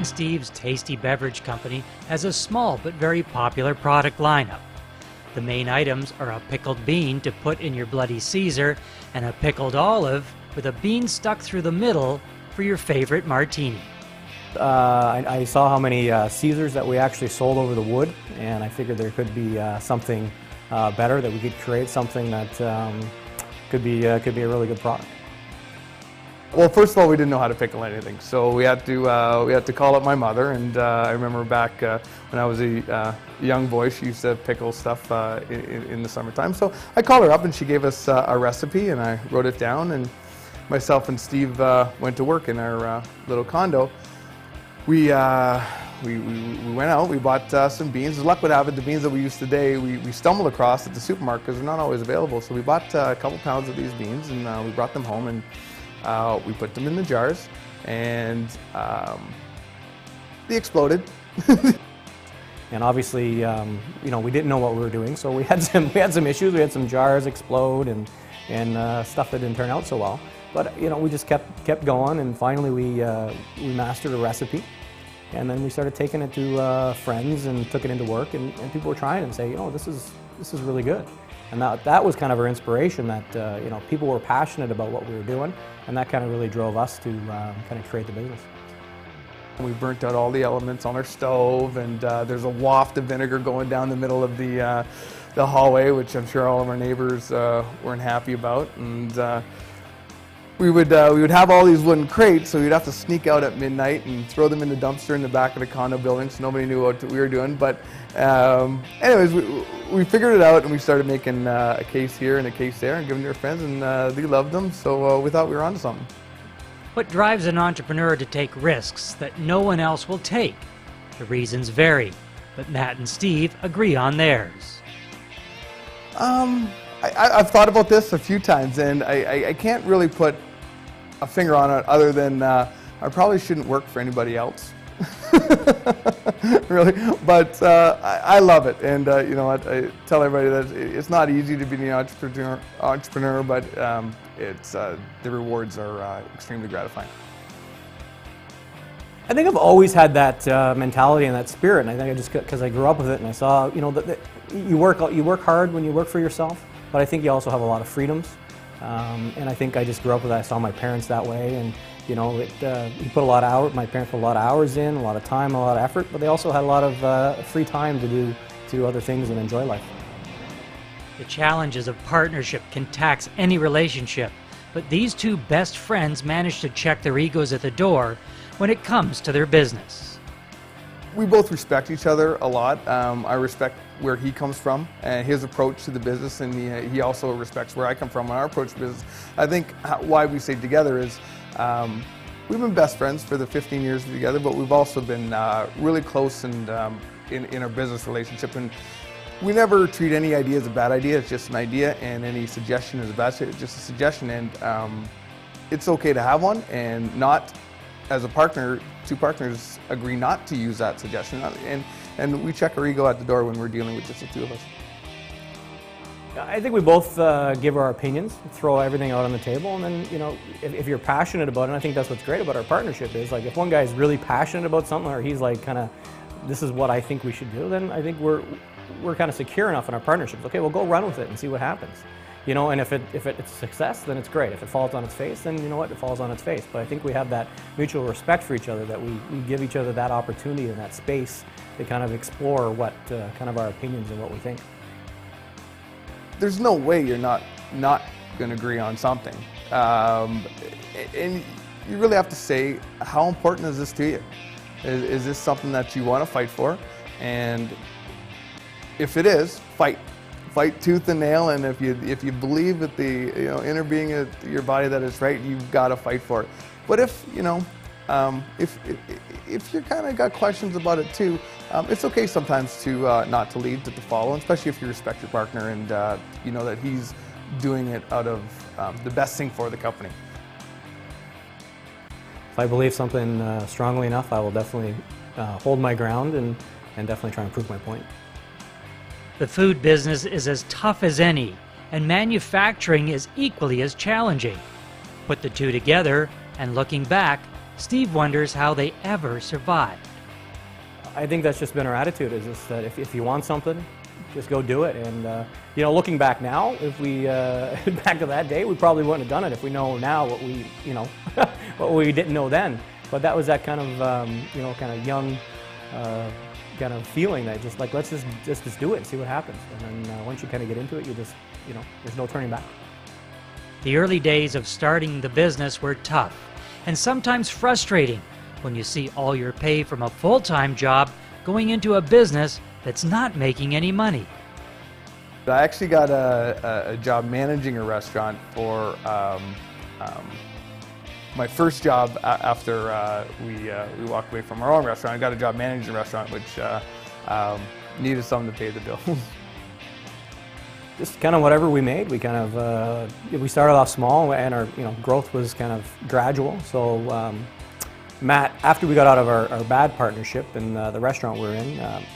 and Steve's Tasty Beverage Company has a small but very popular product lineup. The main items are a pickled bean to put in your Bloody Caesar and a pickled olive with a bean stuck through the middle for your favorite martini. I saw how many Caesars that we actually sold over the wood, and I figured there could be something better, that we could create something that could be a really good product. Well, first of all, we didn't know how to pickle anything, so we had to call up my mother. And I remember back when I was a young boy, she used to pickle stuff in the summertime. So I called her up, and she gave us a recipe, and I wrote it down. And myself and Steve went to work in our little condo. We went out, we bought some beans. As luck would have it, the beans that we use today, we stumbled across at the supermarket because they're not always available. So we bought a couple pounds of these beans, and we brought them home, and we put them in the jars, and they exploded. And obviously, you know, we didn't know what we were doing, so we had some issues. We had some jars explode and stuff that didn't turn out so well. But you know, we just kept going, and finally we mastered a recipe, and then we started taking it to friends and took it into work, and people were trying it and say, you know, this is really good. And that was kind of our inspiration, that you know, people were passionate about what we were doing, and that kind of really drove us to kind of create the business. We burnt out all the elements on our stove, and there's a waft of vinegar going down the middle of the hallway, which I'm sure all of our neighbors weren't happy about. And we would have all these wooden crates, so we'd have to sneak out at midnight and throw them in the dumpster in the back of the condo building, so nobody knew what we were doing. But anyways, we figured it out, and we started making a case here and a case there and giving to our friends, and they loved them, so we thought we were onto something. What drives an entrepreneur to take risks that no one else will take? The reasons vary, but Matt and Steve agree on theirs. I've thought about this a few times, and I can't really put a finger on it other than I probably shouldn't work for anybody else. Really, but I love it, and you know what, I tell everybody that it's not easy to be an entrepreneur, but the rewards are extremely gratifying. I think I've always had that mentality and that spirit, and I think I just, because I grew up with it, and I saw, you know, that you work hard when you work for yourself, but I think you also have a lot of freedoms, and I think I just grew up with that. I saw my parents that way, and you know, you put a lot of hours. My parents put a lot of hours in, a lot of time, a lot of effort, but they also had a lot of free time to do other things and enjoy life. The challenges of partnership can tax any relationship, but these two best friends manage to check their egos at the door when it comes to their business. We both respect each other a lot. I respect where he comes from and his approach to the business, and he also respects where I come from and our approach to business. I think why we stay together is we've been best friends for the 15 years together, but we've also been really close and in our business relationship. And we never treat any idea as a bad idea. It's just an idea, and any suggestion is just a suggestion. And it's okay to have one, and not as a partner. Two partners agree not to use that suggestion, and we check our ego at the door when we're dealing with just the two of us. I think we both give our opinions, throw everything out on the table, and then, you know, if you're passionate about it, and I think that's what's great about our partnership is, like, if one guy is really passionate about something, or he's like, kind of, this is what I think we should do, then I think we're kind of secure enough in our partnerships. Okay, we'll go run with it and see what happens. You know, and if it's a success, then it's great. If it falls on its face, then you know what, it falls on its face. But I think we have that mutual respect for each other, that we give each other that opportunity and that space to kind of explore what kind of our opinions and what we think. There's no way you're not going to agree on something, and you really have to say, how important is this to you? Is this something that you want to fight for? And if it is, fight tooth and nail. And if you believe that the inner being of your body that is right, you've got to fight for it. But if if you kind of got questions about it too, it's okay sometimes to not to lead, to follow, especially if you respect your partner and you know that he's doing it out of the best thing for the company. If I believe something strongly enough, I will definitely hold my ground and definitely try and prove my point. The food business is as tough as any, and manufacturing is equally as challenging. Put the two together, and looking back, Steve wonders how they ever survive. I think that's just been our attitude, is just that if you want something, just go do it. And you know, looking back now, if we back to that day, we probably wouldn't have done it if we know now what we, you know, what we didn't know then. But that was that kind of you know, kind of young kind of feeling that just like, let's just do it and see what happens. And then once you kind of get into it, you just, you know, there's no turning back. The early days of starting the business were tough and sometimes frustrating when you see all your pay from a full-time job going into a business that's not making any money. I actually got a job managing a restaurant for my first job after we walked away from our own restaurant. I got a job managing a restaurant, which needed something to pay the bills. Just kind of whatever we made, we kind of we started off small, and our, you know, growth was kind of gradual. So Matt, after we got out of our bad partnership in the restaurant we're in,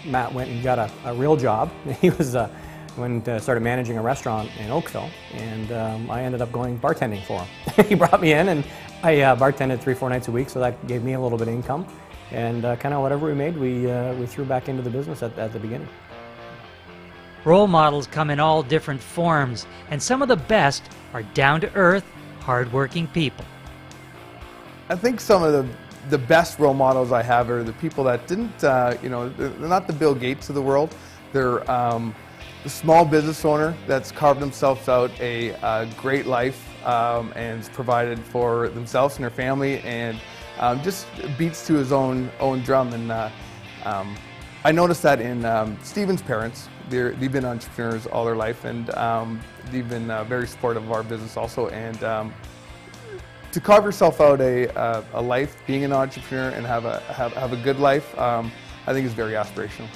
Matt went and got a real job. He was started managing a restaurant in Oakville, and I ended up going bartending for him. He brought me in, and I bartended 3-4 nights a week, so that gave me a little bit of income. And kind of whatever we made, we threw back into the business at the beginning. Role models come in all different forms, and some of the best are down-to-earth, hard-working people. I think some of the best role models I have are the people that didn't, you know, they're not the Bill Gates of the world. They're the small business owner that's carved themselves out a great life and provided for themselves and their family, and just beats to his own drum. And I noticed that in Stephen's parents. They've been entrepreneurs all their life, and they've been very supportive of our business also. And to carve yourself out a life being an entrepreneur and have a good life, I think is very aspirational.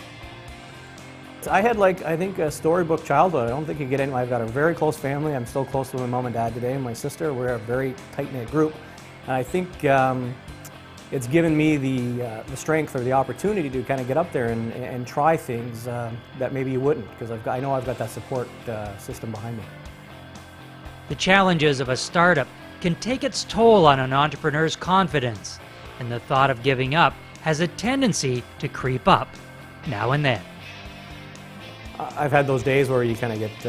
I had, like, I think a storybook childhood. I don't think you get any. I've got a very close family. I'm still close to my mom and dad today, and my sister. We're a very tight-knit group, and I think it's given me the strength or the opportunity to kind of get up there and try things that maybe you wouldn't, because I know I've got that support system behind me. The challenges of a startup can take its toll on an entrepreneur's confidence, and the thought of giving up has a tendency to creep up now and then. I've had those days where you kind of get,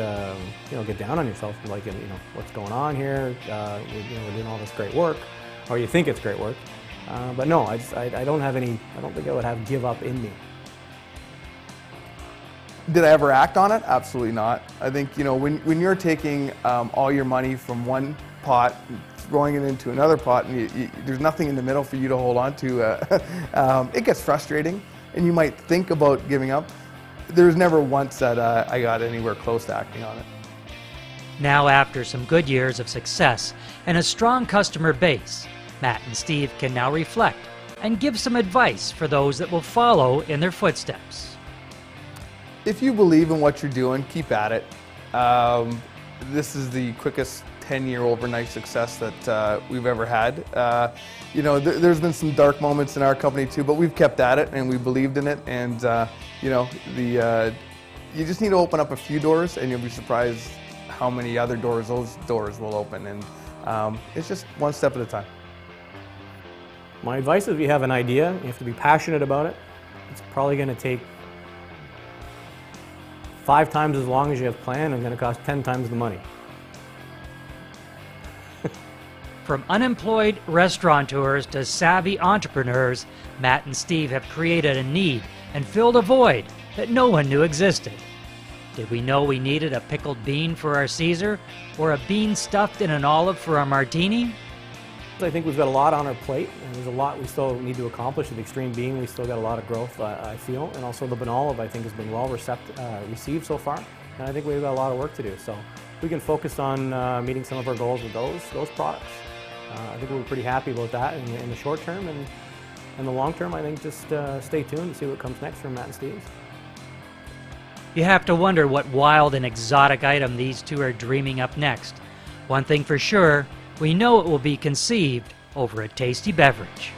you know, get down on yourself, like, you know, what's going on here? We're doing all this great work, or you think it's great work. But no, I don't have any. I don't think I would have give up in me. Did I ever act on it? Absolutely not. I think, you know, when you're taking all your money from one pot, throwing it into another pot, and there's nothing in the middle for you to hold on to, it gets frustrating, and you might think about giving up. There's never once that I got anywhere close to acting on it. Now, after some good years of success and a strong customer base, Matt and Steve can now reflect and give some advice for those that will follow in their footsteps. If you believe in what you're doing, keep at it. This is the quickest 10-year overnight success that we've ever had. You know, there's been some dark moments in our company too, but we've kept at it and we believed in it. And you know, you just need to open up a few doors, and you'll be surprised how many other doors those doors will open. And it's just one step at a time. My advice is, if you have an idea, you have to be passionate about it. It's probably going to take 5 times as long as you have planned, and going to cost 10 times the money. From unemployed restaurateurs to savvy entrepreneurs, Matt and Steve have created a need and filled a void that no one knew existed. Did we know we needed a pickled bean for our Caesar, or a bean stuffed in an olive for our martini? I think we've got a lot on our plate, and there's a lot we still need to accomplish. With the extreme bean, we still got a lot of growth, I feel, and also the bean olive, I think, has been well received so far, and I think we've got a lot of work to do. So we can focus on meeting some of our goals with those products. I think we're pretty happy about that in the short term, and in the long term, I think just stay tuned and see what comes next from Matt and Steve. You have to wonder what wild and exotic item these two are dreaming up next. One thing for sure, we know it will be conceived over a tasty beverage.